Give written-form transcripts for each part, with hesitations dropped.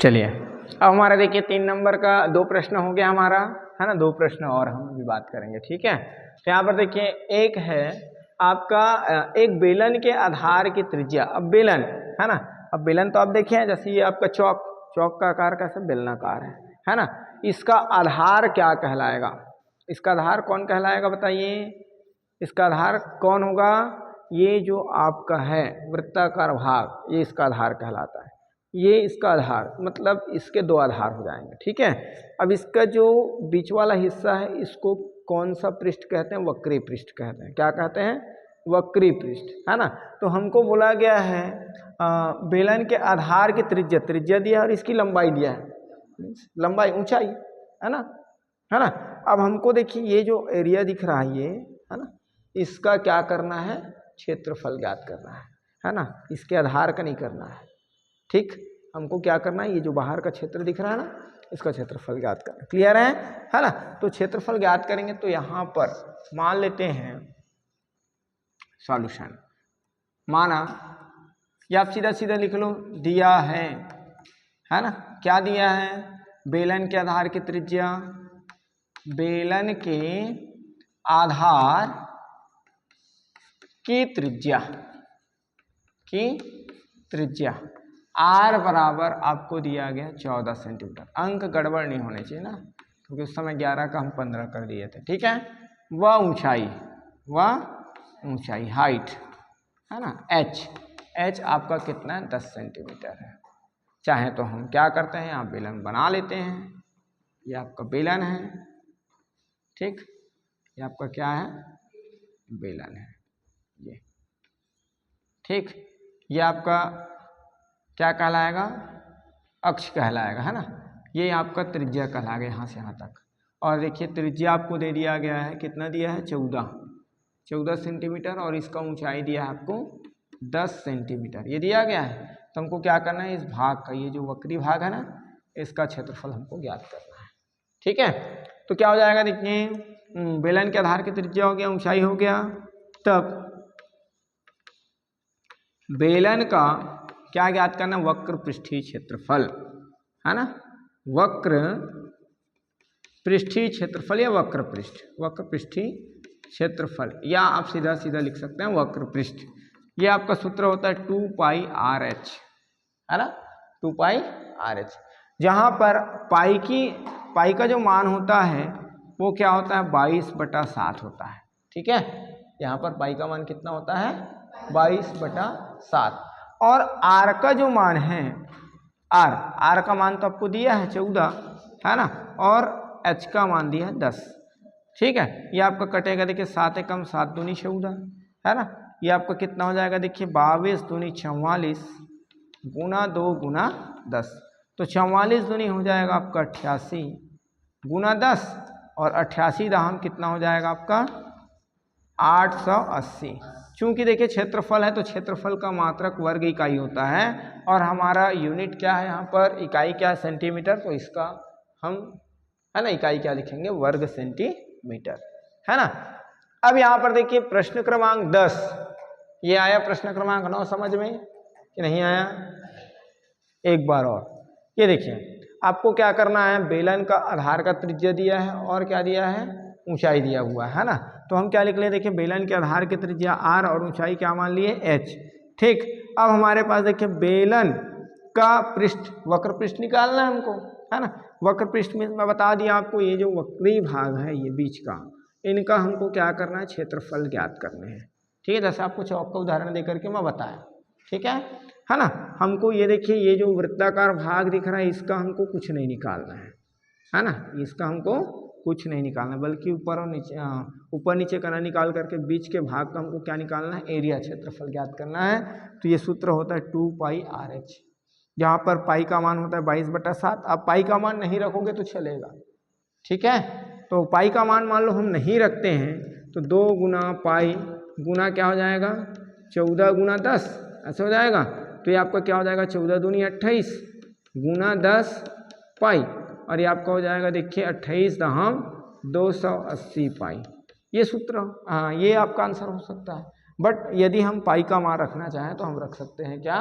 चलिए अब हमारा देखिए 3 नंबर का 2 प्रश्न हो गया हमारा, है ना। 2 प्रश्न और हम अभी बात करेंगे, ठीक है। तो यहाँ पर देखिए एक है आपका एक बेलन के आधार की त्रिज्या। अब बेलन, है ना, अब बेलन तो आप देखिए जैसे ये आपका चौक का आकार कैसे बेलनाकार है ना। इसका आधार क्या कहलाएगा, इसका आधार कौन कहलाएगा बताइए। इसका आधार कौन होगा, ये जो आपका है वृत्ताकार भाग, ये इसका आधार कहलाता है। ये इसका आधार मतलब इसके 2 आधार हो जाएंगे, ठीक है। अब इसका जो बीच वाला हिस्सा है इसको कौन सा पृष्ठ कहते हैं, वक्री पृष्ठ कहते हैं। क्या कहते हैं, वक्री पृष्ठ, है ना। तो हमको बोला गया है बेलन के आधार की त्रिज्या दिया है और इसकी लंबाई दिया है, लंबाई ऊंचाई, है ना, है ना। अब हमको देखिए ये जो एरिया दिख रहा है ये, है ना, इसका क्या करना है, क्षेत्रफल ज्ञात करना है ना। इसके आधार का नहीं करना है, ठीक। हमको क्या करना है, ये जो बाहर का क्षेत्र दिख रहा है ना, इसका क्षेत्रफल ज्ञात करना। क्लियर है ना। तो क्षेत्रफल ज्ञात करेंगे तो यहाँ पर मान लेते हैं सॉल्यूशन, माना या आप सीधा सीधा लिख लो, दिया है ना, क्या दिया है, बेलन के आधार की त्रिज्या, बेलन के आधार की त्रिज्या R बराबर आपको दिया गया 14 सेंटीमीटर। अंक गड़बड़ नहीं होने चाहिए ना, क्योंकि उस समय 11 का हम 15 कर दिए थे, ठीक है। वह ऊंचाई हाइट, है ना, H आपका कितना है, 10 सेंटीमीटर है। चाहे तो हम क्या करते हैं, यहाँ बेलन बना लेते हैं। ये आपका बेलन है, ठीक, ये आपका क्या है, बेलन है ये, ठीक। ये आपका क्या कहलाएगा, अक्ष कहलाएगा, है ना। ये आपका त्रिज्या कहलाएगा यहाँ से यहाँ तक। और देखिए त्रिज्या आपको दे दिया गया है, कितना दिया है, 14 सेंटीमीटर, और इसका ऊंचाई दिया है आपको 10 सेंटीमीटर, ये दिया गया है। तो हमको क्या करना है, इस भाग का, ये जो वक्री भाग है ना, इसका क्षेत्रफल हमको ज्ञात करना है, ठीक है। तो क्या हो जाएगा, देखिए बेलन के आधार की त्रिज्या हो गया, ऊंचाई हो गया, तब बेलन का क्या ज्ञात करना, वक्र पृष्ठीय क्षेत्रफल, है ना, वक्र पृष्ठीय क्षेत्रफल या वक्र पृष्ठीय क्षेत्रफल, या आप सीधा सीधा लिख सकते हैं वक्र पृष्ठ। ये आपका सूत्र होता है 2πRh, है ना, 2πRh, जहां पर पाई का जो मान होता है वो क्या होता है, 22/7 होता है, ठीक है। यहाँ पर पाई का मान कितना होता है, 22/7, और R का जो मान है, R का मान तो आपको दिया है 14, है ना, और H का मान दिया है 10, ठीक है। ये आपका कटेगा, देखिए 7 एकम 7 दूनी 14, है ना। ये आपका कितना हो जाएगा, देखिए 22 दूनी 44 गुना 2 गुना 10, तो 44 दूनी हो जाएगा आपका 88 गुना 10, और 88 दाहम कितना हो जाएगा आपका 880। चूंकि देखिए क्षेत्रफल है तो क्षेत्रफल का मात्रक वर्ग इकाई होता है, और हमारा यूनिट क्या है यहाँ पर, इकाई क्या है, सेंटीमीटर, तो इसका हम, है ना, इकाई क्या लिखेंगे, वर्ग सेंटीमीटर, है ना। अब यहाँ पर देखिए प्रश्न क्रमांक 10, ये आया प्रश्न क्रमांक 9 समझ में कि नहीं आया, एक बार और। ये देखिए आपको क्या करना है, बेलन का आधार का त्रिज्या दिया है और क्या दिया है, ऊंचाई दिया हुआ है ना। तो हम क्या लिख ले, देखिए बेलन के आधार की त्रिज्या R और ऊंचाई क्या मान लिए, H, ठीक। अब हमारे पास देखिए बेलन का पृष्ठ, वक्र पृष्ठ निकालना है हमको, है ना। वक्र पृष्ठ में मैं बता दिया आपको, ये जो वक्री भाग है ये बीच का, इनका हमको क्या करना है, क्षेत्रफल ज्ञात करने हैं, ठीक है। जैसे आपको चौक का उदाहरण देकर के मैं बताया, ठीक है ना। हमको ये देखिए ये जो वृत्ताकार भाग दिख रहा है इसका हमको कुछ नहीं निकालना है ना, इसका हमको कुछ नहीं निकालना, बल्कि ऊपर नीचे करना, निकाल करके बीच के भाग का हमको क्या निकालना है, एरिया, क्षेत्रफल ज्ञात करना है। तो ये सूत्र होता है 2πRh, जहाँ पर पाई का मान होता है 22/7। अब पाई का मान नहीं रखोगे तो चलेगा, ठीक है। तो पाई का मान लो हम नहीं रखते हैं, तो 2 गुना पाई गुना क्या हो जाएगा, 14 गुना 10, ऐसे हो जाएगा। तो ये आपका क्या हो जाएगा, 14 दूनी 28 गुना 10 पाई, और ये आपका हो जाएगा देखिए 28 दाहम 280 पाई। ये सूत्र, हाँ, ये आपका आंसर हो सकता है। बट यदि हम पाई का मान रखना चाहें तो हम रख सकते हैं क्या,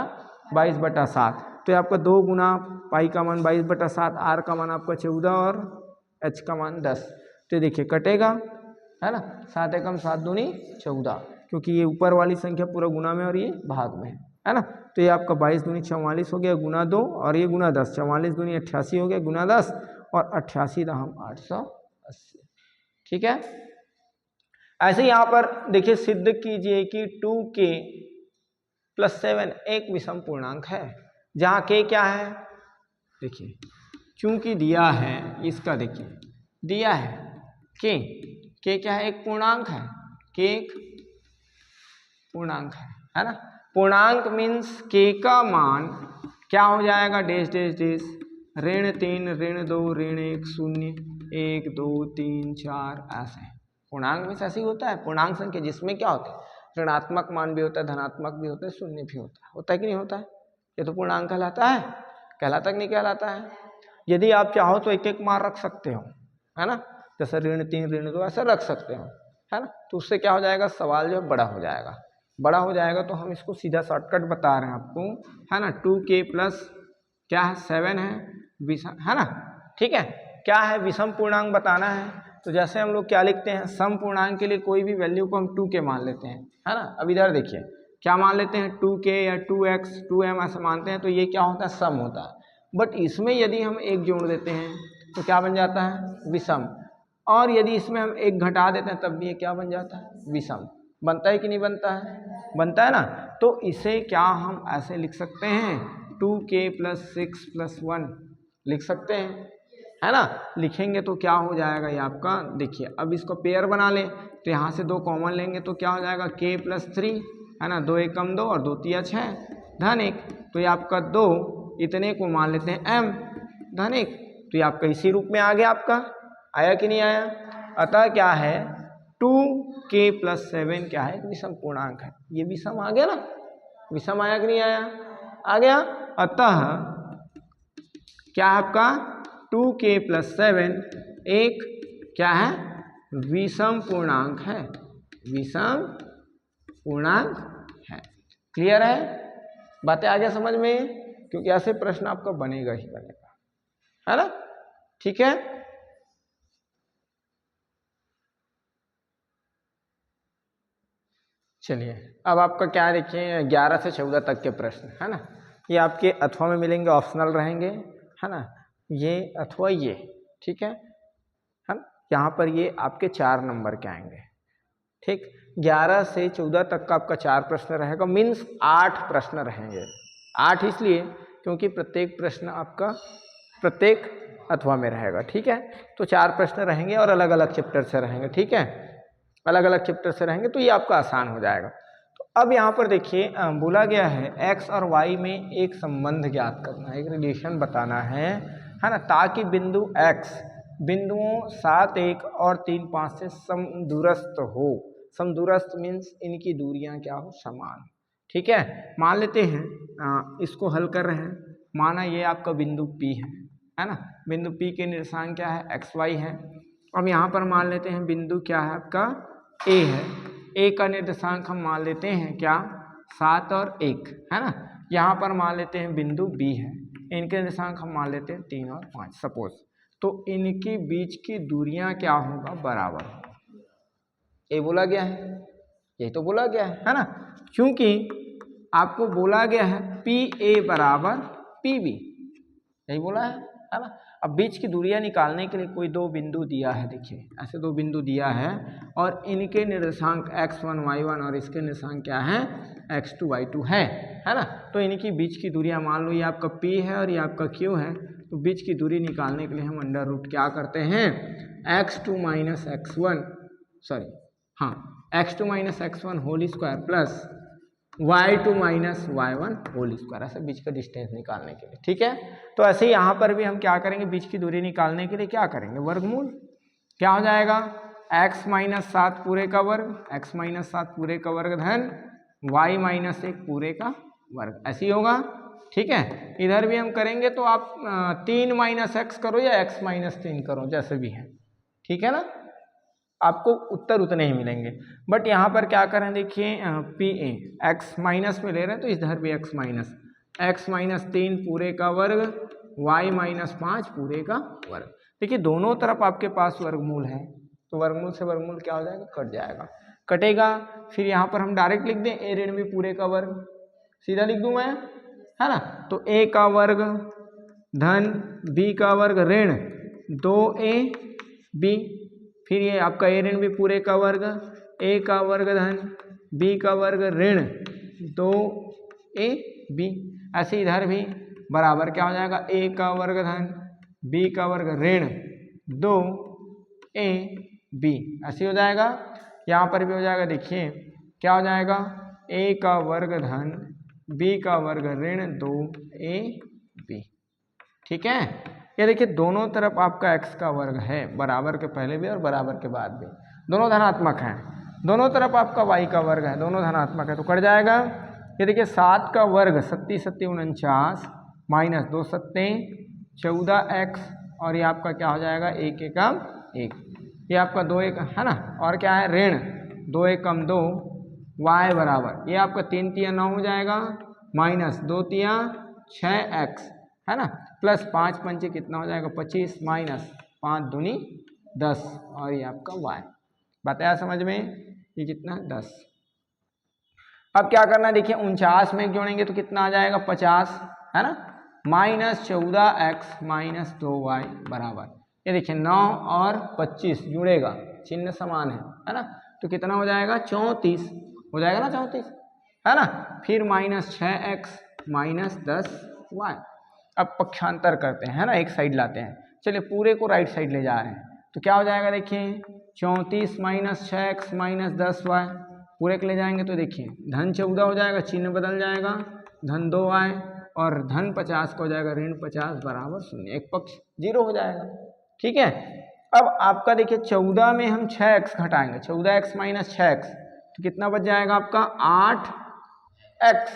22/7। तो ये आपका 2 गुना पाई का मान 22/7, आर का मान आपका 14 और एच का मान 10। तो ये देखिए कटेगा, है ना, 7 एकम 7 दूनी 14, क्योंकि ये ऊपर वाली संख्या पूरा गुना में और ये भाग में है ना। तो ये आपका 22 दूनी 44 हो गया गुना 2 और ये गुना 10, 44 दूनी 88 हो गया गुना 10 और 88 दहम 880। ठीक है। ऐसे यहाँ पर देखिए सिद्ध कीजिए कि 2k + 7 एक विषम पूर्णांक है, जहाँ k क्या है, देखिए चूंकि दिया है इसका, देखिए दिया है k क्या है, एक पूर्णांक है, k एक पूर्णांक है ना। पूर्णांक मीन्स k का मान क्या हो जाएगा, डैश डैश डैश -3 -2 -1 0 1 2 3 4 ऐसे। पूर्णांक में ऐसे ही होता है, पूर्णांक संख्या जिसमें क्या होता है, ऋणात्मक मान भी होता है, धनात्मक भी होता है, शून्य भी होता है कि नहीं होता है, ये तो पूर्णांक कहलाता है, कहलाता कि नहीं कहलाता है। यदि आप चाहो तो एक एक मान रख सकते हो, है ना, जैसे -3 -2 ऐसे रख सकते हो, है ना। तो उससे क्या हो जाएगा, सवाल जो है बड़ा हो जाएगा, बड़ा हो जाएगा। तो हम इसको सीधा शॉर्टकट बता रहे हैं आपको, है ना। 2k + क्या है 7 है विषम, है ना, ठीक है। क्या है, विषम पूर्णांक बताना है। तो जैसे हम लोग क्या लिखते हैं, सम पूर्णांक के लिए कोई भी वैल्यू को हम 2k मान लेते हैं, है ना। अब इधर देखिए क्या मान लेते हैं, 2k या 2x 2m ऐसे मानते हैं, तो ये क्या होता है, सम होता है। बट इसमें यदि हम एक जोड़ देते हैं तो क्या बन जाता है, विषम। और यदि इसमें हम एक घटा देते हैं तब भी ये क्या बन जाता है, विषम। बनता है कि नहीं बनता है, बनता है ना। तो इसे क्या हम ऐसे लिख सकते हैं, 2k + 6 + 1 लिख सकते हैं, है ना। लिखेंगे तो क्या हो जाएगा ये आपका, देखिए अब इसको पेयर बना लें तो यहाँ से 2 कॉमन लेंगे तो क्या हो जाएगा, k + 3, है ना, 2 एकम 2 और 2 तिया 6 धन 1। तो ये आपका 2, इतने को मान लेते हैं m धन 1। तो ये आपका इसी रूप में आ गया, आपका आया कि नहीं आया। अतः क्या है, 2k + 7 क्या है, एक विषम पूर्णांक है। ये विषम आ गया ना, विषम आया कि नहीं आया, आ गया। अतः क्या है आपका, 2k + 7 एक क्या है, विषम पूर्णांक है, विषम पूर्णांक है। क्लियर है, बातें आ गया समझ में, क्योंकि ऐसे प्रश्न आपका बनेगा ही बनेगा, है ना। ठीक है, चलिए अब आपका क्या देखिए 11 से 14 तक के प्रश्न, है ना। ये आपके अथवा में मिलेंगे, ऑप्शनल रहेंगे, है ना, ये अथवा ये, ठीक है ना। यहाँ पर ये आपके 4 नंबर के आएंगे, ठीक। 11 से 14 तक का आपका 4 प्रश्न रहेगा, मीन्स 8 प्रश्न रहेंगे। 8 इसलिए क्योंकि प्रत्येक प्रश्न आपका प्रत्येक अथवा में रहेगा, ठीक है। तो 4 प्रश्न रहेंगे और अलग अलग चैप्टर से रहेंगे, ठीक है, अलग अलग चैप्टर से रहेंगे, तो ये आपका आसान हो जाएगा। तो अब यहाँ पर देखिए बोला गया है x और y में एक संबंध ज्ञात करना है, एक रिलेशन बताना है ना, ताकि बिंदु x बिंदुओं 7 1 और 3 5 से समदूरस्थ हो। समदूरस्थ मीन्स इनकी दूरियां क्या हो, समान, ठीक है। मान लेते हैं इसको हल कर रहे हैं, माना ये आपका बिंदु P है ना, बिंदु P के निर्देशांक क्या है, x y है। अब यहाँ पर मान लेते हैं बिंदु क्या है आपका A है, A का निर्देशांक हम मान लेते हैं क्या, 7 और 1, है ना। यहाँ पर मान लेते हैं बिंदु B है, इनके निर्देशांक हम मान लेते हैं 3 और 5 सपोज। तो इनके बीच की दूरियां क्या होगा, बराबर होगा, ये बोला गया है, यही तो बोला गया है ना। क्योंकि आपको बोला गया है PA = PB, यही बोला है ना। अब बीच की दूरियां निकालने के लिए कोई 2 बिंदु दिया है, देखिए ऐसे 2 बिंदु दिया है और इनके निर्देशांक x1 y1 और इसके निर्देशांक क्या है, x2 y2 है ना। तो इनकी बीच की दूरियां मान लो ये आपका P है और ये आपका Q है, तो बीच की दूरी निकालने के लिए हम अंडर रूट क्या करते हैं, x2 - x1 सॉरी हाँ x2 - x1 whole square plus y2 - y1 whole square, ऐसे बीच का डिस्टेंस निकालने के लिए, ठीक है। तो ऐसे ही यहाँ पर भी हम क्या करेंगे, बीच की दूरी निकालने के लिए क्या करेंगे, वर्गमूल। क्या हो जाएगा, x - 7 पूरे का वर्ग, x - 7 पूरे का वर्ग धन y - 1 पूरे का वर्ग, ऐसे ही होगा, ठीक है। इधर भी हम करेंगे तो आप 3 - x करो या x - 3 करो, जैसे भी है, ठीक है ना, आपको उत्तर उतने ही मिलेंगे। बट यहाँ पर क्या करें, देखिए PA x माइनस में ले रहे हैं तो इधर भी x माइनस, x माइनस 3 पूरे का वर्ग, y माइनस 5 पूरे का वर्ग। देखिए दोनों तरफ आपके पास वर्गमूल है, तो वर्गमूल से वर्गमूल क्या हो जाएगा, कट जाएगा, कटेगा। फिर यहाँ पर हम डायरेक्ट लिख दें a ऋण b पूरे का वर्ग, सीधा लिख दूं मैं, है ना। तो a का वर्ग धन b का वर्ग ऋण 2ab, फिर ये आपका a ऋण b पूरे का वर्ग, a का वर्ग धन b का वर्ग ऋण 2ab। ऐसे इधर भी बराबर क्या हो जाएगा, a का वर्ग धन b का वर्ग ऋण 2ab, ऐसे हो जाएगा। यहाँ पर भी हो जाएगा, देखिए क्या हो जाएगा, a का वर्ग धन b का वर्ग ऋण 2ab। ठीक है, ये देखिए दोनों तरफ आपका x का वर्ग है, बराबर के पहले भी और बराबर के बाद भी, दोनों धनात्मक हैं। दोनों तरफ आपका y का वर्ग है, दोनों धनात्मक है, तो कट जाएगा। ये देखिए 7 का वर्ग 7 7 49 माइनस 2 7 14x, और ये आपका क्या हो जाएगा, 1 एकम 1, ये आपका 2 एक है ना, और क्या है ऋण 2 एकम 2 y बराबर, ये आपका 3 तिया 9 हो जाएगा, माइनस 2 तिया 6x, है ना, प्लस 5 पंचे कितना हो जाएगा 25, माइनस 5 दूनी 10, और ये आपका y। बताया समझ में, ये कितना 10। अब क्या करना है, देखिए 49 में जोड़ेंगे तो कितना आ जाएगा 50, है ना, माइनस 14x माइनस 2y बराबर, ये देखिए 9 और 25 जुड़ेगा, चिन्ह समान है ना, तो कितना हो जाएगा 34 हो जाएगा ना, 34, है ना। फिर माइनस 6x माइनस 10y। अब पक्षांतर करते हैं, है ना, एक साइड लाते हैं, चलिए पूरे को राइट साइड ले जा रहे हैं, तो क्या हो जाएगा, देखिए 34 माइनस 6x माइनस 10y, पूरे के ले जाएंगे तो देखिए धन 14 हो जाएगा, चिन्ह बदल जाएगा, धन 2y, और धन 50 का हो जाएगा ऋण 50 बराबर 0, एक पक्ष 0 हो जाएगा। ठीक है, अब आपका देखिए 14 में हम 6x घटाएंगे, 14x माइनस 6x, तो कितना बच जाएगा आपका 8x।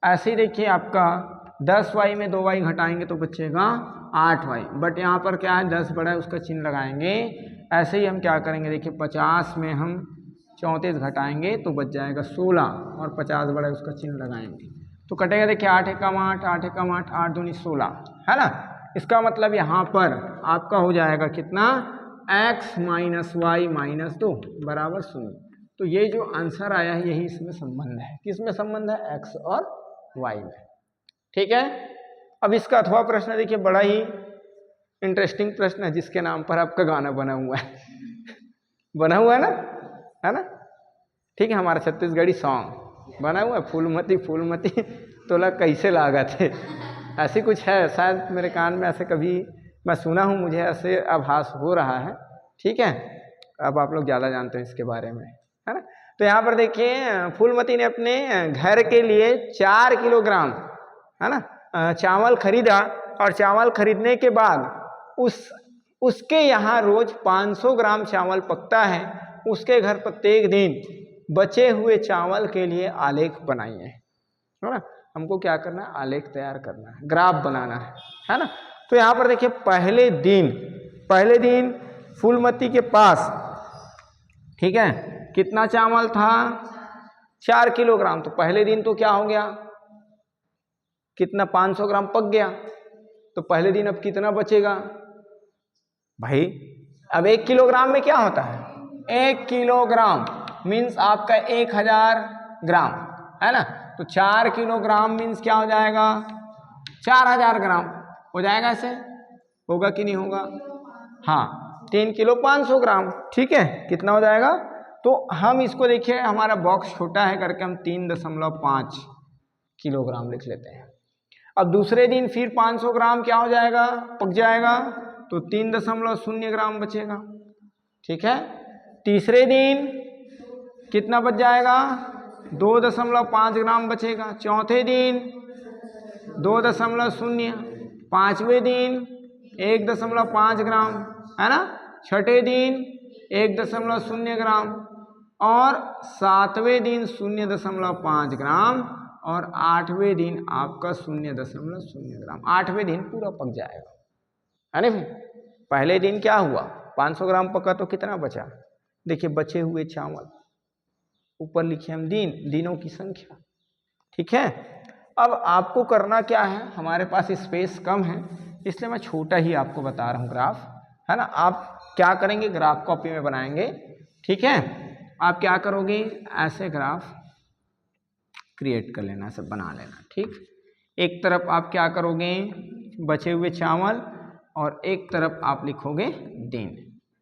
ऐसे ही देखिए आपका 10y में 2y घटाएंगे तो बचेगा 8y, बट यहाँ पर क्या है 10 बड़ा है, उसका चिन्ह लगाएंगे। ऐसे ही हम क्या करेंगे, देखिए 50 में हम 34 घटाएंगे तो बच जाएगा 16, और 50 बड़ा है, उसका चिन्ह लगाएंगे तो कटेगा। देखिए 8 एकम 8, 8 एकम 8, 8 दूनी 16, है ना। इसका मतलब यहाँ पर आपका हो जाएगा कितना, x माइनस वाई माइनस 2 बराबर 0। तो ये जो आंसर आया है यही इसमें संबंध है, किसमें संबंध है, x और y में। ठीक है, अब इसका अथवा प्रश्न देखिए, बड़ा ही इंटरेस्टिंग प्रश्न है, जिसके नाम पर आपका गाना बना हुआ है बना हुआ है ना, है ना। ठीक है, हमारा छत्तीसगढ़ी सॉन्ग बना हुआ है, फूलमती फूलमती तोला कैसे लागत है, ऐसी कुछ है, शायद मेरे कान में ऐसे कभी मैं सुना हूँ, मुझे ऐसे आभास हो रहा है। ठीक है, अब आप लोग ज़्यादा जानते हैं इसके बारे में, है ना। तो यहाँ पर देखिए फूलमती ने अपने घर के लिए 4 किलोग्राम, है ना, चावल खरीदा, और चावल खरीदने के बाद उसके यहाँ रोज 500 ग्राम चावल पकता है। उसके घर प्रत्येक दिन बचे हुए चावल के लिए आलेख बनाइए, है ना। हमको क्या करना है, आलेख तैयार करना है, ग्राफ बनाना है ना। तो यहाँ पर देखिए पहले दिन फूलमती के पास, ठीक है, कितना चावल था, 4 किलोग्राम। तो पहले दिन तो क्या हो गया, कितना 500 ग्राम पक गया, तो पहले दिन अब कितना बचेगा भाई। अब 1 किलोग्राम में क्या होता है, 1 किलोग्राम मीन्स आपका 1000 ग्राम, है ना। तो 4 किलोग्राम मीन्स क्या हो जाएगा, 4000 ग्राम हो जाएगा। ऐसे होगा कि नहीं होगा, हाँ, 3 किलो 500 ग्राम, ठीक है, कितना हो जाएगा। तो हम इसको देखिए, हमारा बॉक्स छोटा है करके हम 3.5 किलोग्राम लिख लेते हैं। अब दूसरे दिन फिर 500 ग्राम क्या हो जाएगा, पक जाएगा, तो 3.0 ग्राम बचेगा, ठीक है। तीसरे दिन कितना बच जाएगा, 2.5 ग्राम बचेगा। चौथे दिन 2.0, पांचवें दिन 1.5 ग्राम, है ना। छठे दिन 1.0 ग्राम, और सातवें दिन 0.5 ग्राम, और आठवें दिन आपका 0.0 ग्राम। आठवें दिन पूरा पक जाएगा, है ना। पहले दिन क्या हुआ, 500 ग्राम पका, तो कितना बचा, देखिए बचे हुए चावल, ऊपर लिखे हम दिनों की संख्या, ठीक है। अब आपको करना क्या है, हमारे पास स्पेस कम है इसलिए मैं छोटा ही आपको बता रहा हूँ ग्राफ, है ना। आप क्या करेंगे, ग्राफ कॉपी में बनाएंगे, ठीक है। आप क्या करोगे, ऐसे ग्राफ क्रिएट कर लेना, सब बना लेना, ठीक। एक तरफ आप क्या करोगे, बचे हुए चावल, और एक तरफ आप लिखोगे दिन,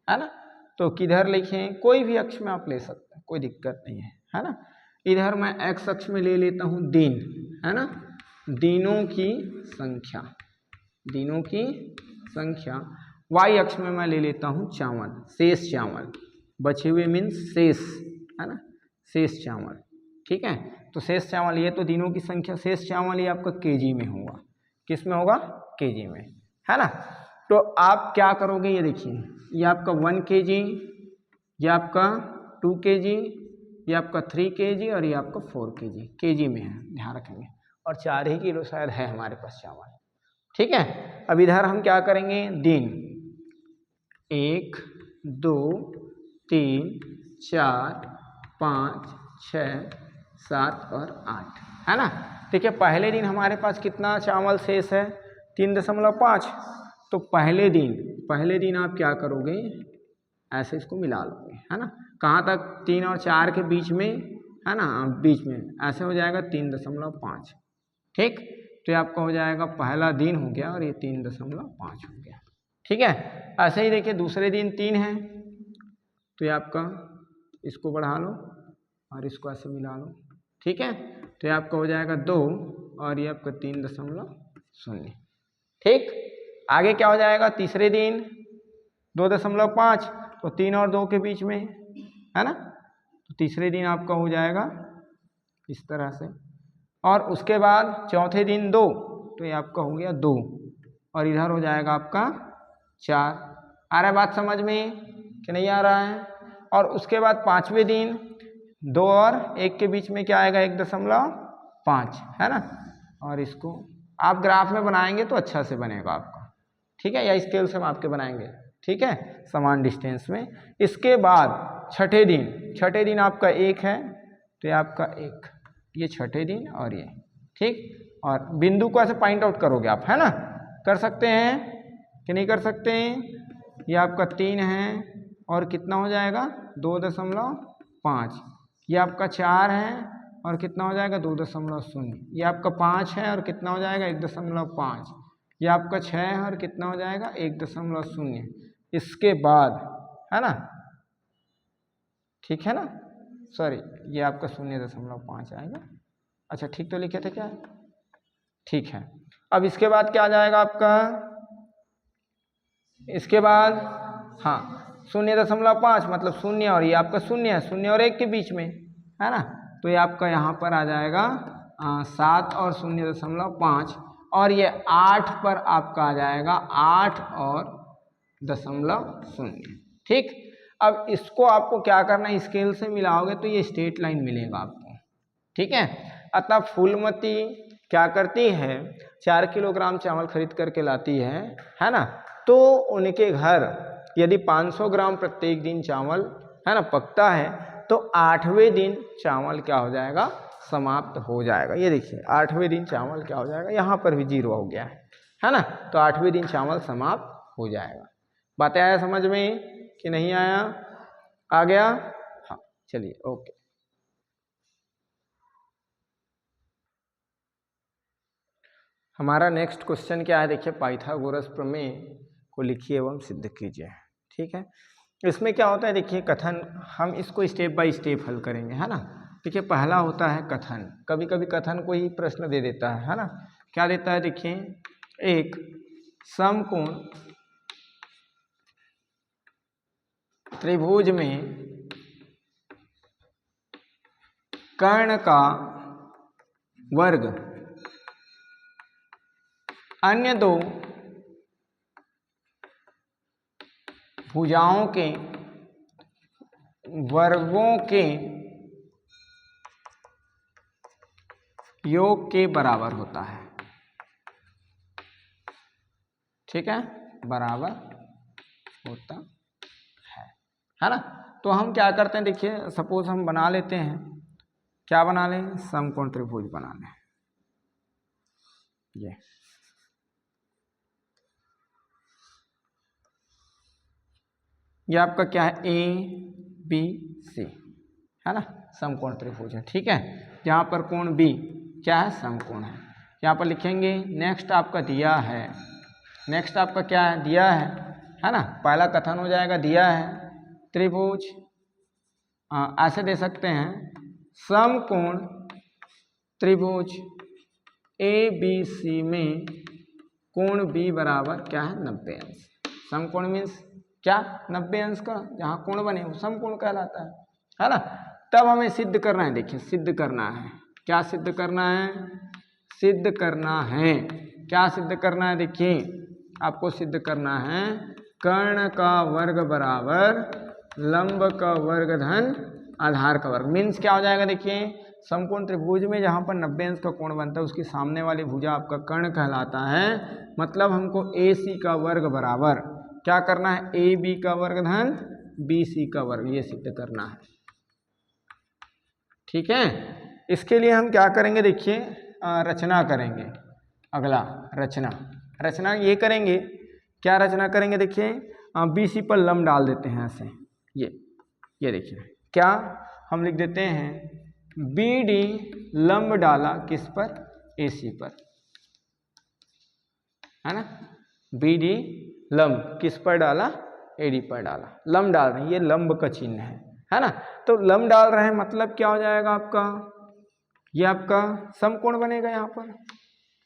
है ना। तो किधर लिखें, कोई भी अक्ष में आप ले सकते हैं, कोई दिक्कत नहीं है ना। इधर मैं एक्स अक्ष में ले लेता हूँ दिन, है ना, दिनों की संख्या, दिनों की संख्या। वाई अक्ष में मैं ले लेता हूँ चावल, शेष चावल, बचे हुए मीन्स शेष, है ना, शेष चावल, ठीक है। तो शेष चावल ये तो दिनों की संख्या, शेष चावल ये आपका केजी में होगा, किस में होगा, केजी में, है ना। तो आप क्या करोगे, ये देखिए, ये आपका 1 kg, ये आपका 2 kg, ये आपका 3 kg और ये आपका 4 kg, केजी में है, ध्यान रखेंगे। और 4 ही किलो शायद है हमारे पास चावल, ठीक है। अब इधर हम क्या करेंगे, दिन 1 2 3 4 5 6 7 और 8, है ना। देखिए पहले दिन हमारे पास कितना चावल शेष है, 3.5। तो पहले दिन आप क्या करोगे, ऐसे इसको मिला लोगे, है ना। कहाँ तक, 3 और 4 के बीच में, है ना, बीच में ऐसे हो जाएगा 3.5, ठीक। तो ये आपका हो जाएगा, पहला दिन हो गया और ये 3.5 हो गया, ठीक है। ऐसे ही देखिए दूसरे दिन 3 है, तो ये आपका, इसको बढ़ा लो और इसको ऐसे मिला लो, ठीक है। तो ये आपका हो जाएगा 2 और ये आपका 3.0, ठीक। आगे क्या हो जाएगा, तीसरे दिन 2.5, तो 3 और 2 के बीच में, है ना। तो तीसरे दिन आपका हो जाएगा इस तरह से, और उसके बाद चौथे दिन 2, तो ये आपका हो गया 2 और इधर हो जाएगा आपका 4। आ रहा है बात समझ में कि नहीं आ रहा है। और उसके बाद पाँचवें दिन 2 और 1 के बीच में क्या आएगा, 1.5, है ना। और इसको आप ग्राफ में बनाएंगे तो अच्छा से बनेगा आपका, ठीक है, या स्केल से माप के बनाएंगे, ठीक है, समान डिस्टेंस में। इसके बाद छठे दिन आपका 1 है, तो ये आपका 1, ये छठे दिन और ये, ठीक। और बिंदु को ऐसे पॉइंट आउट करोगे आप, है ना, कर सकते हैं कि नहीं कर सकते हैं। ये आपका 3 है और कितना हो जाएगा, 2.5। ये आपका 4 है और कितना हो जाएगा, 2.0। ये आपका 5 है और कितना हो जाएगा, 1.5। ये आपका 6 है और कितना हो जाएगा, 1.0। इसके बाद, है ना, ठीक है ना, सॉरी ये आपका 0.5 आएगा। अच्छा ठीक तो लिखे थे क्या, ठीक है। अब इसके बाद क्या आ जाएगा आपका, इसके बाद हाँ 0.5 मतलब 0 और ये आपका 0 है, 0 और 1 के बीच में, है ना। तो ये आपका यहाँ पर आ जाएगा 7 और 0.5, और ये 8 पर आपका आ जाएगा 8 और 0.0, ठीक। अब इसको आपको क्या करना है, स्केल से मिलाओगे तो ये स्ट्रेट लाइन मिलेगा आपको, ठीक है। अतः फूलमती क्या करती है, 4 किलोग्राम चावल खरीद करके लाती है ना। तो उनके घर यदि 500 ग्राम प्रत्येक दिन चावल, है ना, पकता है, तो 8वें दिन चावल क्या हो जाएगा, समाप्त हो जाएगा। ये देखिए 8वें दिन चावल क्या हो जाएगा, यहाँ पर भी 0 हो गया है ना। तो 8वें दिन चावल समाप्त हो जाएगा। बातें आया समझ में कि नहीं आया, आ गया, हाँ चलिए ओके। हमारा नेक्स्ट क्वेश्चन क्या है, देखिए, पाइथागोरस प्रमेय को लिखिए एवं सिद्ध कीजिए, ठीक है। इसमें क्या होता है, देखिए कथन, हम इसको स्टेप बाय स्टेप हल करेंगे, है ना। देखिए पहला होता है कथन, कभी कभी कथन को ही प्रश्न दे देता है ना। क्या देता है, देखिए, एक समकोण त्रिभुज में कर्ण का वर्ग अन्य दो भुजाओं के वर्गों के योग के बराबर होता है, ठीक है, बराबर होता है ना। तो हम क्या करते हैं, देखिए सपोज हम बना लेते हैं, क्या बना लें, समकोण त्रिभुज बना लें, ये आपका क्या है, ए बी सी है ना, समकोण त्रिभुज है। ठीक है, यहाँ पर कोण बी क्या है, समकोण है। यहाँ पर लिखेंगे। नेक्स्ट आपका दिया है, नेक्स्ट आपका क्या है, दिया है ना, पहला कथन हो जाएगा दिया है त्रिभुज, ऐसे दे सकते हैं समकोण त्रिभुज ए बी सी में कोण बी बराबर क्या है, 90 अंश। समकोण मीन्स क्या, 90 अंश का जहाँ कोण बने वो समकोण कहलाता है ना। तब हमें सिद्ध करना है, देखिए सिद्ध करना है, क्या सिद्ध करना है, सिद्ध करना है, क्या सिद्ध करना है, देखिए आपको सिद्ध करना है कर्ण का वर्ग बराबर लंब का वर्ग धन आधार का वर्ग। मीन्स क्या हो जाएगा, देखिए समकोण त्रिभुज में जहाँ पर 90 अंश का कोण बनता है उसकी सामने वाली भुजा आपका कर्ण कहलाता है। मतलब हमको ए सी का वर्ग बराबर क्या करना है, ए बी का वर्ग धन बी सी का वर्ग, ये सिद्ध करना है। ठीक है, इसके लिए हम क्या करेंगे, देखिए रचना करेंगे। अगला रचना ये करेंगे, क्या रचना करेंगे, देखिए बी सी पर लंब डाल देते हैं ऐसे, ये देखिए क्या हम लिख देते हैं बी डी लंब डाला किस पर, ए सी पर, है ना। बी डी लंब किस पर डाला, ए डी पर डाला, लंब डाल रहे हैं, ये लंब का चिन्ह है ना। तो लंब डाल रहे हैं मतलब क्या हो जाएगा आपका, ये आपका समकोण बनेगा। यहाँ पर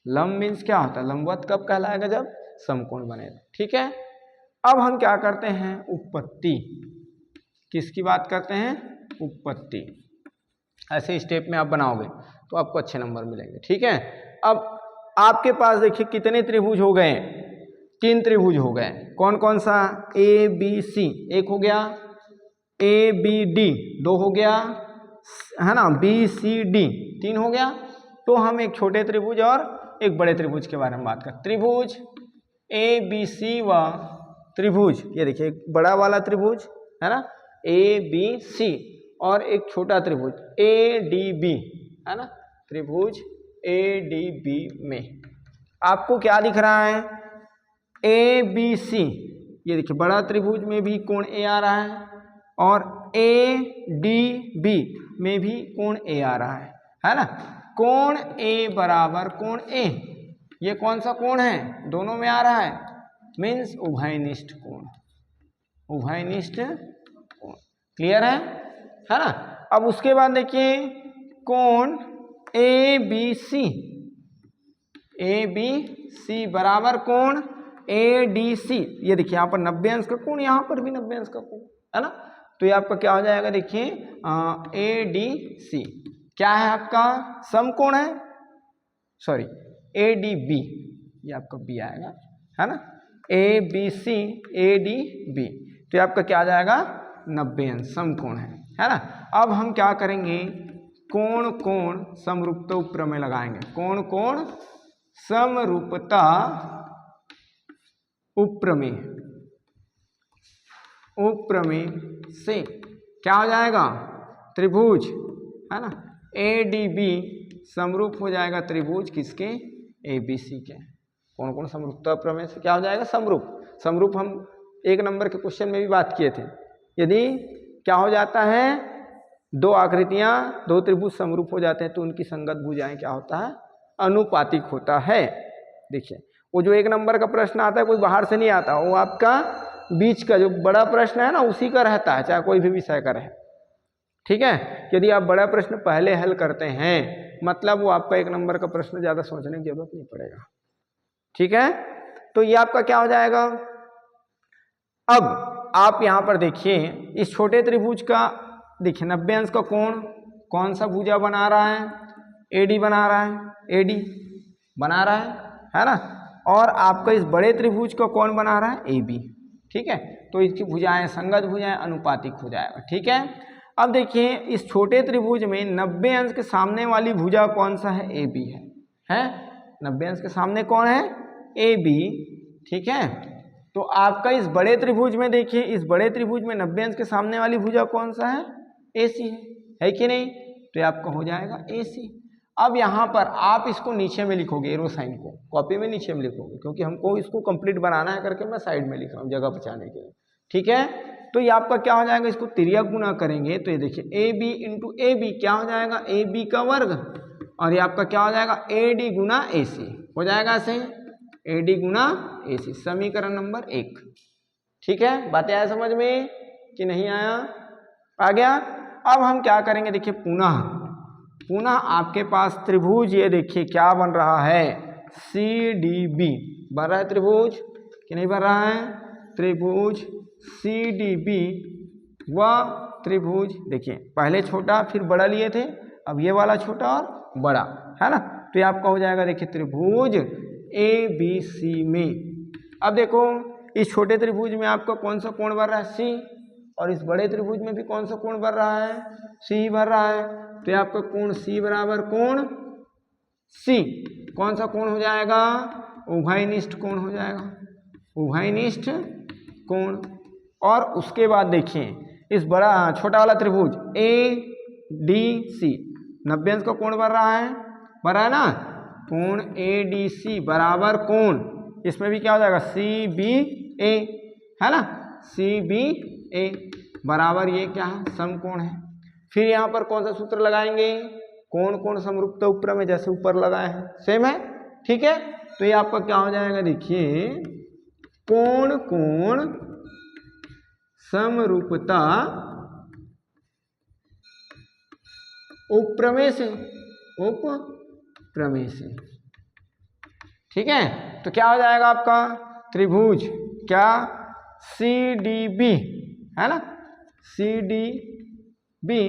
लंब मीन्स क्या होता है, लंबवत कब कहलाएगा, जब समकोण बनेगा। ठीक है, अब हम क्या करते हैं, उत्पत्ति, किसकी बात करते हैं, उत्पत्ति। ऐसे स्टेप में आप बनाओगे तो आपको अच्छे नंबर मिलेंगे। ठीक है, अब आपके पास देखिए कितने त्रिभुज हो गए, 3 त्रिभुज हो गए। कौन कौन सा, ए बी सी एक हो गया, ए बी डी 2 हो गया, है ना, बी सी डी 3 हो गया। तो हम एक छोटे त्रिभुज और एक बड़े त्रिभुज के बारे में बात करें। त्रिभुज ए बी सी व त्रिभुज, ये देखिए एक बड़ा वाला त्रिभुज है ना ए बी सी, और एक छोटा त्रिभुज ए डी बी, है ना, त्रिभुज ए डी बी में आपको क्या दिख रहा है, ए बी सी, ये देखिए बड़ा त्रिभुज में भी कोण ए आ रहा है और ए डी बी में भी कोण ए आ रहा है ना। कोण ए बराबर कोण ए, ये कौन सा कोण है, दोनों में आ रहा है, मीन्स उभयनिष्ठ कोण, उभयनिष्ठ कोण। क्लियर है ना। अब उसके बाद देखिए कोण ए बी सी, ए बी सी बराबर कोण ए डी सी, ये देखिए यहाँ पर 90 अंश का कोण, यहाँ पर भी 90 अंश का कोण, है ना। तो ये आपका क्या हो जाएगा, देखिए ए डी सी क्या है आपका, समकोण है, सॉरी ए डी बी, ये आपका बी आएगा, है ना, A B C A D B, तो ये आपका क्या आ जाएगा, 90 अंश समकोण है ना। अब हम क्या करेंगे, कोण कोण समरूपता उपप्रमेय लगाएंगे। कोण कोण समरूपता उपप्रमेय, उपप्रमेय से क्या हो जाएगा, त्रिभुज, है ना, ए डी बी समरूप हो जाएगा त्रिभुज किसके, ए बी सी के। कौन कौन समरूपता प्रमेय से क्या हो जाएगा, समरूप। समरूप हम 1 नंबर के क्वेश्चन में भी बात किए थे। यदि क्या हो जाता है, 2 आकृतियां 2 त्रिभुज समरूप हो जाते हैं तो उनकी संगत भुजाएं क्या होता है, अनुपातिक होता है। देखिए वो जो 1 नंबर का प्रश्न आता है कोई बाहर से नहीं आता, वो आपका बीच का जो बड़ा प्रश्न है ना उसी का रहता है, चाहे कोई भी विषय का रहे। ठीक है, यदि आप बड़ा प्रश्न पहले हल करते हैं मतलब वो आपका 1 नंबर का प्रश्न ज़्यादा सोचने की जरूरत नहीं पड़ेगा। ठीक है, तो ये आपका क्या हो जाएगा। अब आप यहाँ पर देखिए इस छोटे त्रिभुज का देखिए 90 अंश का कोण कौन सा भुजा बना रहा है, एडी बना रहा है, एडी बना रहा है ना। और आपका इस बड़े त्रिभुज का कौन बना रहा है, ए बी। ठीक है, तो इसकी भुजाएं संगत भुजाएं अनुपातिक हो जाएगा। ठीक है, अब देखिए इस छोटे त्रिभुज में 90 अंश के सामने वाली भुजा कौन सा है, ए बी है 90 अंश के सामने कौन है, ए बी। ठीक है, तो आपका इस बड़े त्रिभुज में देखिए इस बड़े त्रिभुज में 90 अंश के सामने वाली भुजा कौन सा है, ए सी है कि नहीं, तो ये आपका हो जाएगा ए सी। अब यहाँ पर आप इसको नीचे में लिखोगे, एरो साइन को कॉपी में नीचे में लिखोगे, क्योंकि हमको इसको कंप्लीट बनाना है करके मैं साइड में लिख रहा हूँ जगह बचाने के लिए। ठीक है, तो ये आपका क्या हो जाएगा, इसको तिर्यक गुना करेंगे तो ये देखिए A B into A B क्या हो जाएगा, ए बी का वर्ग, और ये आपका क्या हो जाएगा, ए डी गुना ए सी हो जाएगा ऐसे, ए डी गुना ए सी, समीकरण नंबर 1। ठीक है, बातें आया समझ में कि नहीं आया, आ गया। अब हम क्या करेंगे, देखिए पुनः आपके पास त्रिभुज, ये देखिए क्या बन रहा है, सी डी बी बन रहा है त्रिभुज कि नहीं बन रहा है, त्रिभुज सी डी बी व त्रिभुज, देखिए पहले छोटा फिर बड़ा लिए थे, अब ये वाला छोटा और बड़ा है ना, तो ये आपका हो जाएगा देखिए त्रिभुज ए बी सी में। अब देखो इस छोटे त्रिभुज में आपका कौन सा कोण बन रहा है, सी, और इस बड़े त्रिभुज में भी कौन सा कोण बन रहा है, सी बन रहा है, तो ये आपका कोण सी बराबर कोण सी कौन सा कोण हो जाएगा, उभयनिष्ठ कोण हो जाएगा, उभयनिष्ठ कोण। और उसके बाद देखिए इस बड़ा छोटा वाला त्रिभुज ए डी सी 90 अंश का कोण बन रहा है ना, कोण ए डी सी बराबर कोण, इसमें भी क्या हो जाएगा, सी बी ए है ना, सी बी ए बराबर ये क्या है, समकोण है। फिर यहाँ पर कौन सा सूत्र लगाएंगे, कोण कोण समरूपता उपप्रमेय में जैसे ऊपर लगाए हैं सेम है। ठीक है, तो ये आपका क्या हो जाएगा, देखिए कोण कोण समरूपता उपप्रमेय से, उपप्रमेय से। ठीक है, तो क्या हो जाएगा आपका त्रिभुज क्या, सी डी बी है ना, सी डी बी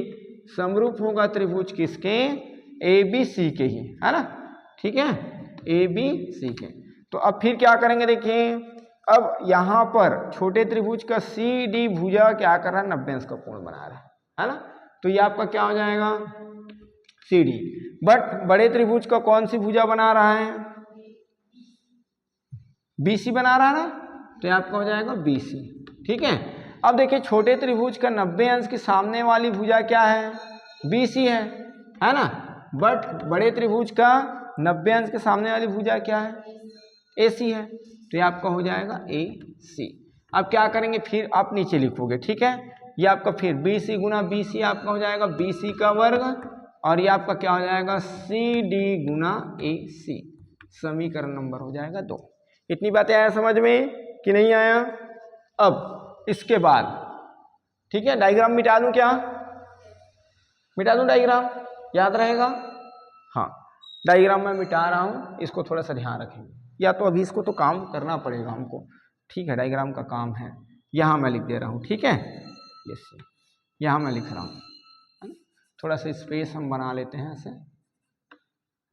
समरूप होगा त्रिभुज किसके, ए बी सी के ही है ना। ठीक है, ए बी सी के। तो अब फिर क्या करेंगे, देखिए अब यहाँ पर छोटे त्रिभुज का सी डी भुजा क्या कर रहा है, 90 अंश का कोण बना रहा है ना, तो ये आपका क्या हो जाएगा सी डी। बट बड़े त्रिभुज का कौन सी भुजा बना रहा है, बीसी बना रहा है ना, तो ये आपका हो जाएगा बीसी। ठीक है, अब देखिए छोटे त्रिभुज का 90 अंश के सामने वाली भुजा क्या है, बीसी है ना, बट बड़े त्रिभुज का 90 अंश के सामने वाली भुजा क्या है, एसी है, तो ये आपका हो जाएगा ए सी। अब क्या करेंगे, फिर आप नीचे लिखोगे। ठीक है, ये आपका फिर बी सी गुना बी सी आपका हो जाएगा बी सी का वर्ग, और ये आपका क्या हो जाएगा सी डी गुना ए सी, समीकरण नंबर हो जाएगा 2। इतनी बातें आया समझ में कि नहीं आया। अब इसके बाद ठीक है, डायग्राम मिटा दूं क्या, मिटा दूं डायग्राम, याद रहेगा। हाँ, डायग्राम मैं मिटा रहा हूं, इसको थोड़ा सा ध्यान रखेंगे, या तो अभी इसको तो काम करना पड़ेगा हमको। ठीक है, डायग्राम का काम है, यहाँ मैं लिख दे रहा हूँ। ठीक है, यस, यहाँ मैं लिख रहा हूँ, थोड़ा सा स्पेस हम बना लेते हैं,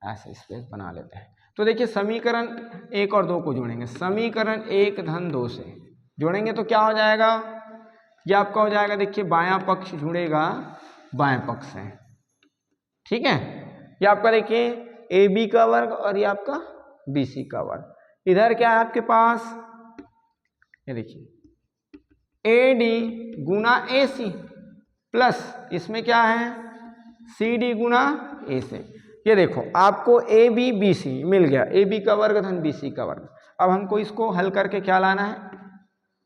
ऐसे स्पेस बना लेते हैं। तो देखिए समीकरण 1 और 2 को जोड़ेंगे, समीकरण 1 धन 2 से जोड़ेंगे तो क्या हो जाएगा, ये आपका हो जाएगा, देखिए बायां पक्ष जुड़ेगा बाएं पक्ष से। ठीक है, ये आपका देखिए ए बी का वर्ग और ये आपका बी सी का वर्ग। इधर क्या है आपके पास, ये देखिए A D Guna A C plus इसमें क्या है सी डी गुना ए से। ये देखो आपको ए बी बी सी मिल गया, ए बी का वर्ग धन बी सी का वर्ग। अब हमको इसको हल करके क्या लाना है,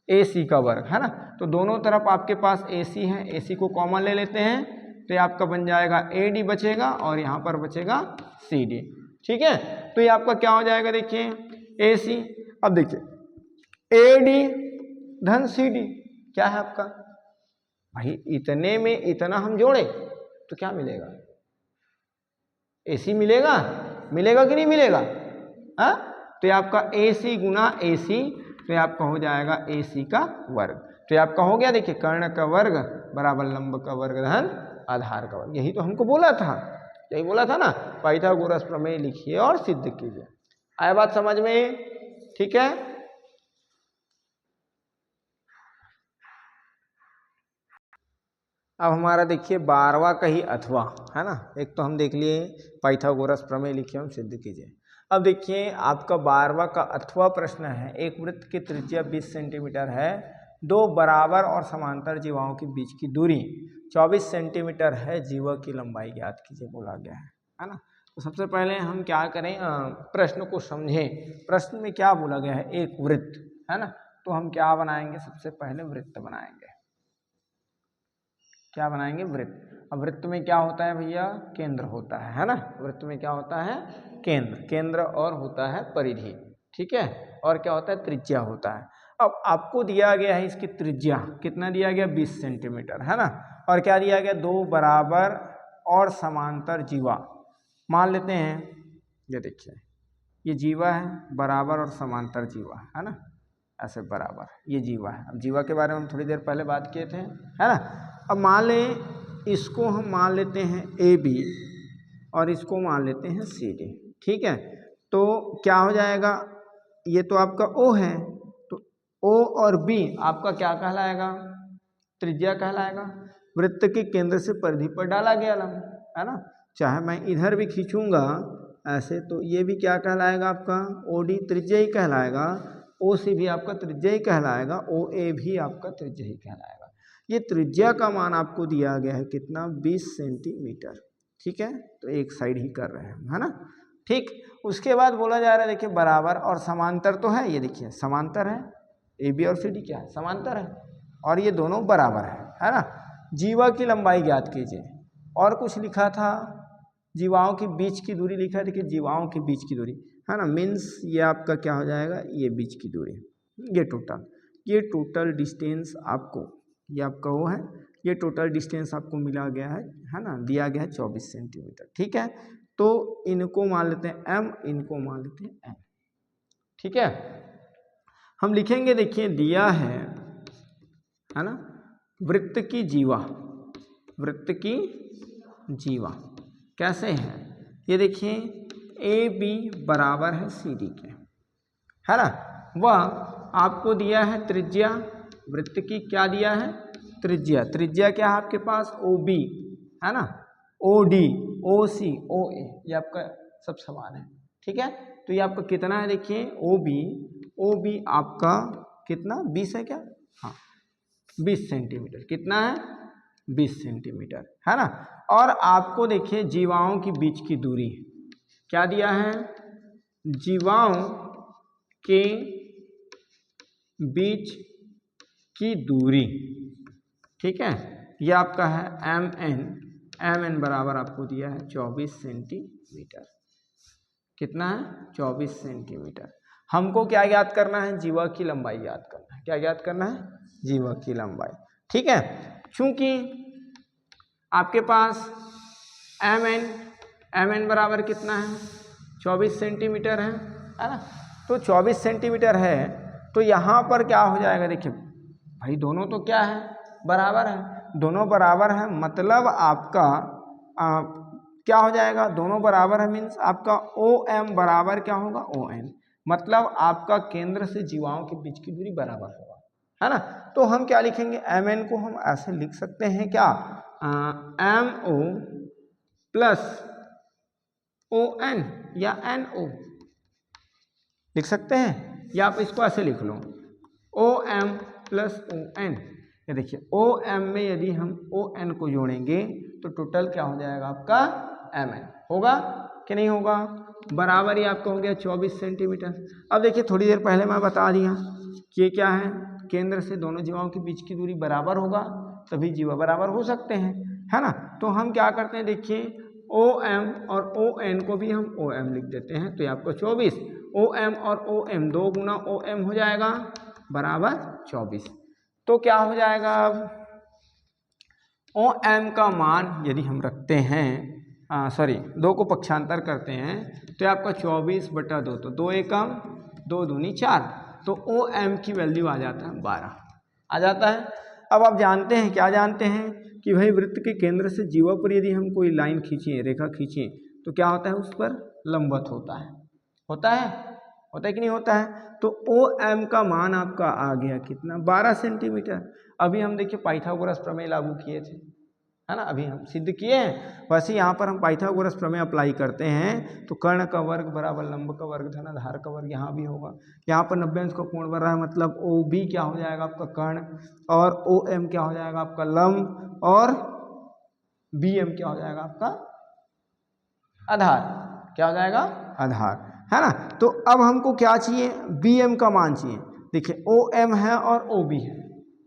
ए सी का वर्ग है ना, तो दोनों तरफ आपके पास ए सी है, ए सी को कॉमन ले लेते हैं, तो ये आपका बन जाएगा ए डी बचेगा और यहाँ पर बचेगा सी डी। ठीक है, तो ये आपका क्या हो जाएगा, देखिए ए सी। अब देखिए ए डी धन सी डी क्या है आपका, भाई इतने में इतना हम जोड़े तो क्या मिलेगा, AC मिलेगा, मिलेगा कि नहीं मिलेगा, हाँ, तो ये आपका AC गुना AC, तो ये आपका हो जाएगा AC का वर्ग। तो ये आपका हो गया, देखिए कर्ण का वर्ग बराबर लंब का वर्ग धन आधार का वर्ग। यही तो हमको बोला था, यही बोला था ना, पाइथागोरस प्रमेय लिखिए और सिद्ध कीजिए। आया बात समझ में, ठीक है। अब हमारा देखिए 12वां का ही अथवा है ना, एक तो हम देख लिए पाइथागोरस प्रमेय लिखिए हम सिद्ध कीजिए। अब देखिए आपका 12वां का अथवा प्रश्न है, एक वृत्त की त्रिज्या 20 सेंटीमीटर है, दो बराबर और समांतर जीवाओं के बीच की दूरी 24 सेंटीमीटर है, जीवा की लंबाई ज्ञात कीजिए बोला गया है ना। तो सबसे पहले हम क्या करें, प्रश्न को समझें। प्रश्न में क्या बोला गया है, एक वृत्त है ना, तो हम क्या बनाएंगे, सबसे पहले वृत्त बनाएंगे। क्या बनाएंगे, वृत्त। अब वृत्त में क्या होता है भैया, केंद्र होता है ना। वृत्त में क्या होता है, केंद्र, केंद्र और होता है परिधि, ठीक है, और क्या होता है, त्रिज्या होता है। अब आपको दिया गया है इसकी त्रिज्या, कितना दिया गया, 20 सेंटीमीटर है ना, और क्या दिया गया, 2 बराबर और समांतर जीवा मान लेते हैं। ये देखिए, ये जीवा है, बराबर और समांतर जीवा है ना, ऐसे बराबर, ये जीवा है। अब जीवा के बारे में हम थोड़ी देर पहले बात किए थे, है ना। अब मान लें इसको हम मान लेते हैं ए बी और इसको मान लेते हैं सी डी, ठीक है। तो क्या हो जाएगा, ये तो आपका ओ है, तो ओ और बी आपका क्या कहलाएगा, त्रिज्या कहलाएगा। वृत्त के केंद्र से परिधि पर डाला गया लंब, है ना। चाहे मैं इधर भी खींचूंगा ऐसे, तो ये भी क्या कहलाएगा आपका, ओ डी त्रिज्या ही कहलाएगा, ओ सी भी आपका त्रिज्या ही कहलाएगा, ओ ए भी आपका त्रिज्या ही कहलाएगा। ये त्रिज्या का मान आपको दिया गया है कितना, 20 सेंटीमीटर, ठीक है। तो एक साइड ही कर रहे हैं, है ना, ठीक। उसके बाद बोला जा रहा है, देखिए बराबर और समांतर तो है, ये देखिए समांतर है, ए बी और सी डी क्या है, समांतर है, और ये दोनों बराबर है ना। जीवा की लंबाई ज्ञात कीजिए, और कुछ लिखा था, जीवाओं के बीच की दूरी लिखा है, देखिए जीवाओं के बीच की दूरी, है ना, मीन्स ये आपका क्या हो जाएगा, ये बीच की दूरी, ये टोटल डिस्टेंस आपको, ये आपका वो है, ये टोटल डिस्टेंस आपको मिला गया है ना, दिया गया है 24 सेंटीमीटर, ठीक है। तो इनको मान लेते हैं m, इनको मान लेते हैं n, ठीक है। हम लिखेंगे, देखिए दिया है ना, वृत्त की जीवा, वृत्त की जीवा कैसे है, ये देखिए ए बी बराबर है सी डी के, है ना। वह आपको दिया है त्रिज्या, वृत्त की क्या दिया है, त्रिज्या। त्रिज्या क्या है आपके पास, ओ बी है ना, ओ डी, ओ सी, ओ ए, ये आपका सब समान है, ठीक है। तो ये आपका कितना है, देखिए ओ बी आपका कितना, 20 है क्या, हाँ 20 सेंटीमीटर, कितना है, 20 सेंटीमीटर, है ना। और आपको देखिए जीवाओं के बीच की दूरी क्या दिया है, जीवाओं के बीच की दूरी, ठीक है, ये आपका है एम एन बराबर आपको दिया है 24 सेंटीमीटर, कितना है, 24 सेंटीमीटर। हमको क्या याद करना है, जीवा की लंबाई याद करना है, क्या याद करना है, जीवा की लंबाई, ठीक है। चूंकि आपके पास एम एन बराबर कितना है, 24 सेंटीमीटर है ना। तो 24 सेंटीमीटर है, तो यहाँ पर क्या हो जाएगा, देखिए भाई दोनों तो क्या है, बराबर है, दोनों बराबर है, मतलब आपका क्या हो जाएगा, दोनों बराबर है, मीन्स आपका ओ एम बराबर क्या होगा, ओ एन, मतलब आपका केंद्र से जीवाओं के बीच की दूरी बराबर होगा, है ना। तो हम क्या लिखेंगे, एम एन को हम ऐसे लिख सकते हैं क्या, M O plus O N या एन ओ लिख सकते हैं, या आप इसको ऐसे लिख लो, O M plus O N. ये देखिए ओ एम में यदि हम ओ एन को जोड़ेंगे तो टोटल क्या हो जाएगा आपका, एम एन होगा कि नहीं होगा, बराबर ही आपका हो गया 24 सेंटीमीटर। अब देखिए थोड़ी देर पहले मैं बता दिया कि ये क्या है, केंद्र से दोनों जीवाओं के बीच की दूरी बराबर होगा तभी जीवा बराबर हो सकते हैं, है ना। तो हम क्या करते हैं, देखिए ओ एम और ओ एन को भी हम ओ एम लिख देते हैं, तो ये आपको 24, ओ एम और ओ एम 2 गुना ओ एम हो जाएगा बराबर 24। तो क्या हो जाएगा, अब ओ एम का मान यदि हम रखते हैं, सॉरी 2 को पक्षांतर करते हैं तो आपका 24/2, तो 2 एकम 2 दूनी 4, तो ओ एम की वैल्यू आ जाता है 12 आ जाता है। अब आप जानते हैं, क्या जानते हैं कि भाई वृत्त के केंद्र से जीवा पर यदि हम कोई लाइन खींचें, रेखा खींचें, तो क्या होता है, उस पर लंबवत होता है, होता है कि नहीं होता है। तो ओ एम का मान आपका आ गया कितना, 12 सेंटीमीटर। अभी हम देखिए पाइथागोरस प्रमेय लागू किए थे, है ना, अभी हम सिद्ध किए हैं, वैसे यहाँ पर हम पाइथागोरस प्रमेय अप्लाई करते हैं, तो कर्ण का वर्ग बराबर लंब का वर्ग धन आधार का वर्ग यहाँ भी होगा। यहाँ पर 90 अंश का कोण बन रहा है, मतलब ओ बी क्या हो जाएगा आपका कर्ण, और ओ एम क्या हो जाएगा आपका लंब, और बी एम क्या हो जाएगा आपका आधार, क्या हो जाएगा, आधार, है ना। तो अब हमको क्या चाहिए, BM का मान चाहिए। देखिए OM है और OB है,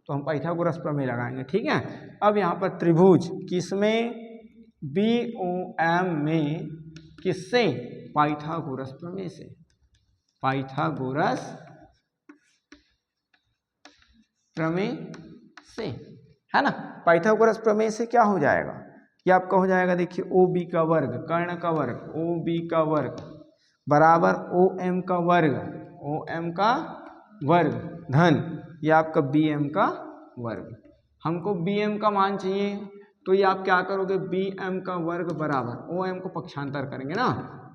तो हम पाइथागोरस प्रमेय लगाएंगे, ठीक है। अब यहाँ पर त्रिभुज किसमें, BOM में, किससे, पाइथागोरस प्रमेय से, पाइथागोरस प्रमेय से, है ना। पाइथागोरस प्रमेय से क्या हो जाएगा, ये आपका हो जाएगा, देखिए OB का वर्ग, कर्ण का वर्ग, OB का वर्ग बराबर OM का वर्ग, OM का वर्ग धन ये आपका BM का वर्ग। हमको BM का मान चाहिए, तो ये आप क्या करोगे, BM का वर्ग बराबर OM को पक्षांतर करेंगे ना,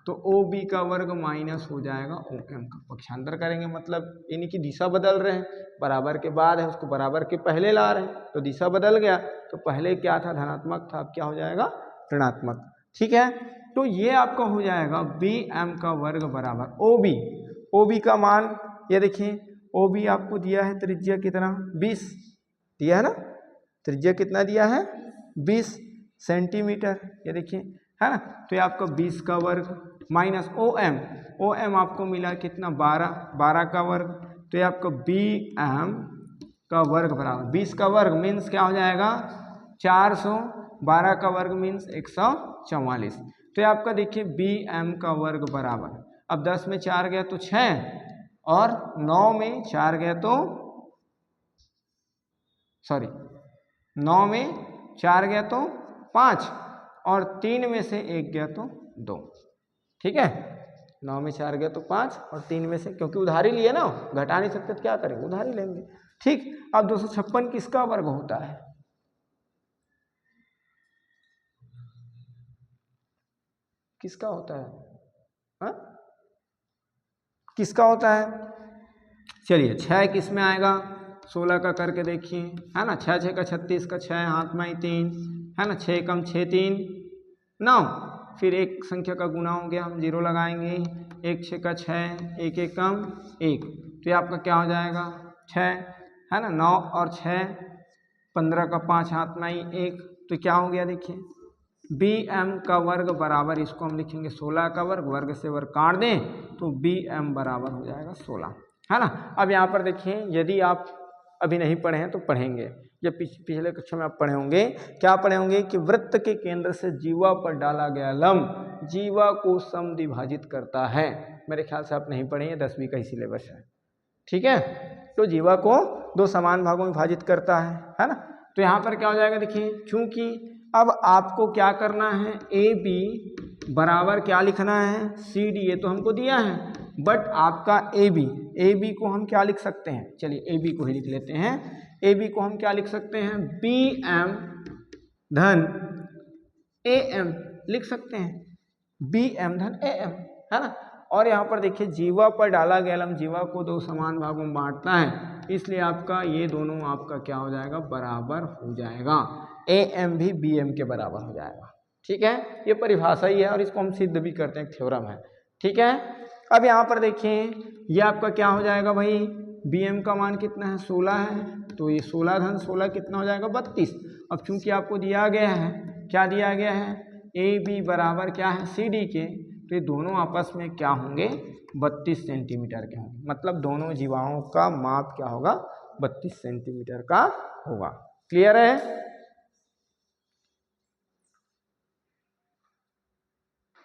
तो OB का वर्ग माइनस हो जाएगा OM का, पक्षांतर करेंगे मतलब इनकी दिशा बदल रहे हैं, बराबर के बाद है उसको बराबर के पहले ला रहे हैं, तो दिशा बदल गया, तो पहले क्या था, धनात्मक था, अब क्या हो जाएगा, ऋणात्मक, ठीक है। तो ये आपका हो जाएगा BM का वर्ग बराबर OB, OB का मान ये देखिए, OB आपको दिया है त्रिज्या कितना, 20 दिया है ना, त्रिज्या कितना दिया है, 20 सेंटीमीटर, ये देखिए, है ना। तो ये आपका 20 का वर्ग माइनस OM आपको मिला कितना, 12 का वर्ग, तो ये आपका BM का वर्ग बराबर 20 का वर्ग मीन्स क्या हो जाएगा, 400, 12 का वर्ग मीन्स 144, तो ये आपका देखिए BM का वर्ग बराबर, अब 10 में 4 गया तो 6 और 9 में 4 गया तो 9 में 4 गया तो 5 और 3 में से 1 गया तो 2, ठीक है। 9 में 4 गया तो 5 और 3 में से, क्योंकि उधारी लिए ना, घटा नहीं सकते तो क्या करेंगे, उधारी लेंगे, ठीक। अब 256 किसका वर्ग होता है, किसका होता है, हा? किसका होता है, चलिए 6 किस में आएगा, 16 का करके देखिए, है ना, 6 6 का 36 का 6 हाथ में 3, है ना, 6 कम 6 3 9, फिर एक संख्या का गुना हो गया, हम 0 लगाएंगे, 1 6 का 6, 1 1 कम 1, तो ये आपका क्या हो जाएगा 6, है ना, 9 और 6 15 का 5 हाथ में 1, तो क्या हो गया देखिए BM का वर्ग बराबर, इसको हम लिखेंगे 16 का वर्ग, वर्ग से वर्ग काट दें तो BM बराबर हो जाएगा 16, है ना। अब यहाँ पर देखिए, यदि आप अभी नहीं पढ़े हैं तो पढ़ेंगे, या पिछले कक्षा में आप पढ़े होंगे, क्या पढ़े होंगे कि वृत्त के केंद्र से जीवा पर डाला गया लंब जीवा को समद्विभाजित करता है, मेरे ख्याल से आप नहीं पढ़े हैं, 10वीं का ही सिलेबस है, ठीक है। तो जीवा को 2 समान भागों में विभाजित करता है ना। तो यहाँ पर क्या हो जाएगा देखिए, चूंकि अब आपको क्या करना है, AB बराबर क्या लिखना है, CD, ये तो हमको दिया है, बट आपका AB को हम क्या लिख सकते हैं, चलिए AB को ही लिख लेते हैं, AB को हम क्या लिख सकते हैं, BM धन AM लिख सकते हैं, BM धन AM, है ना। और यहाँ पर देखिए जीवा पर डाला गया लंब जीवा को 2 समान भागों में बांटता है, इसलिए आपका ये दोनों आपका क्या हो जाएगा, बराबर हो जाएगा, AM भी BM के बराबर हो जाएगा, ठीक है। ये परिभाषा ही है और इसको हम सिद्ध भी करते हैं, थ्योरम है, ठीक है। अब यहाँ पर देखिए ये आपका क्या हो जाएगा भाई, BM का मान कितना है, 16 है, तो ये 16 धन 16 कितना हो जाएगा, 32। अब चूंकि आपको दिया गया है, क्या दिया गया है, AB बराबर क्या है CD के, तो ये दोनों आपस में क्या होंगे, 32 सेंटीमीटर के होंगे, मतलब दोनों जीवाओं का माप क्या होगा, 32 सेंटीमीटर का होगा, क्लियर है।